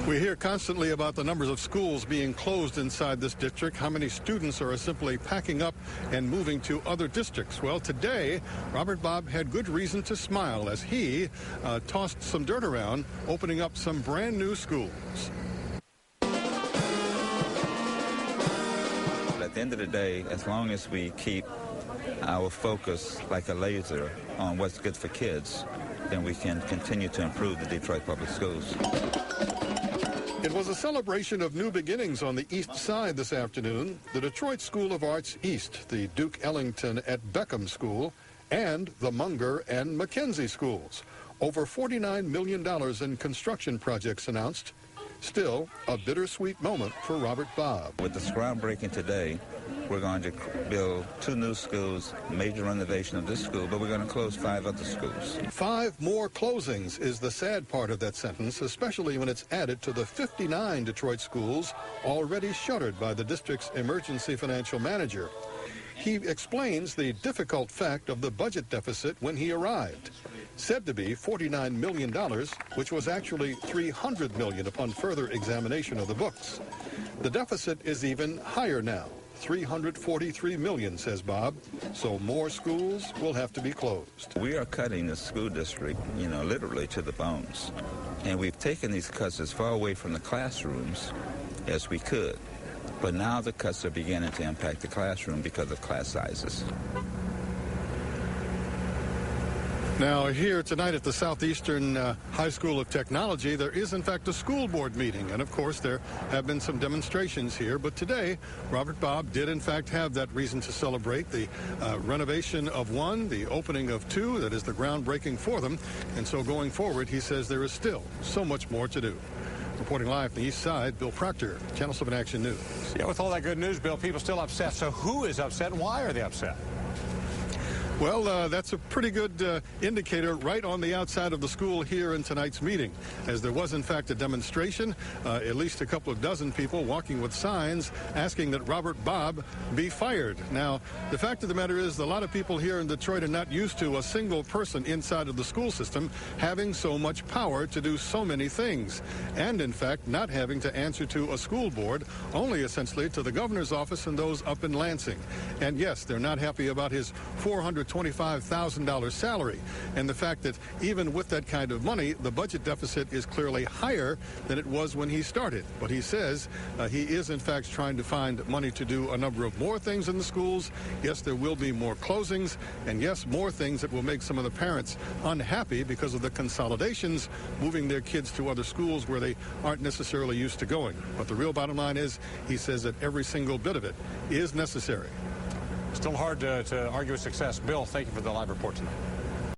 We hear constantly about the numbers of schools being closed inside this district. How many students are simply packing up and moving to other districts? Well, today, Robert Bobb had good reason to smile as he tossed some dirt around, opening up some brand new schools. At the end of the day, as long as we keep our focus like a laser on what's good for kids, then we can continue to improve the Detroit Public Schools. It was a celebration of new beginnings on the east side this afternoon. The Detroit School of Arts East, the Duke Ellington at Beckham School, and the Munger and Mackenzie schools. Over $49 million in construction projects announced. Still, a bittersweet moment for Robert Bobb. With this groundbreaking today, we're going to build 2 new schools, major renovation of this school, but we're going to close 5 other schools. 5 more closings is the sad part of that sentence, especially when it's added to the 59 Detroit schools already shuttered by the district's emergency financial manager. He explains the difficult fact of the budget deficit when he arrived. Said to be $49 million, which was actually $300 million upon further examination of the books. The deficit is even higher now, $343 million, says Bobb, so more schools will have to be closed. We are cutting the school district, literally to the bones. And we've taken these cuts as far away from the classrooms as we could. But now the cuts are beginning to impact the classroom because of class sizes. Now, here tonight at the Southeastern High School of Technology, there is, in fact, a school board meeting. And, of course, there have been some demonstrations here. But today, Robert Bobb did, in fact, have that reason to celebrate the renovation of 1, the opening of 2, that is the groundbreaking for them. And so going forward, he says there is still so much more to do. Reporting live from the east side, Bill Proctor, Channel 7 Action News. Yeah, with all that good news, Bill, people still upset. So who is upset and why are they upset? Well, that's a pretty good indicator right on the outside of the school here in tonight's meeting, as there was, in fact, a demonstration, at least a couple of dozen people walking with signs asking that Robert Bobb be fired. Now, the fact of the matter is a lot of people here in Detroit are not used to a single person inside of the school system having so much power to do so many things, and, in fact, not having to answer to a school board, only essentially to the governor's office and those up in Lansing. And, yes, they're not happy about his $425,000 salary, and the fact that even with that kind of money, the budget deficit is clearly higher than it was when he started. But he says he is, in fact, trying to find money to do a number of more things in the schools. Yes, there will be more closings, and yes, more things that will make some of the parents unhappy because of the consolidations, moving their kids to other schools where they aren't necessarily used to going. But the real bottom line is, he says that every single bit of it is necessary. Still hard to argue with success. Bill, thank you for the live report tonight.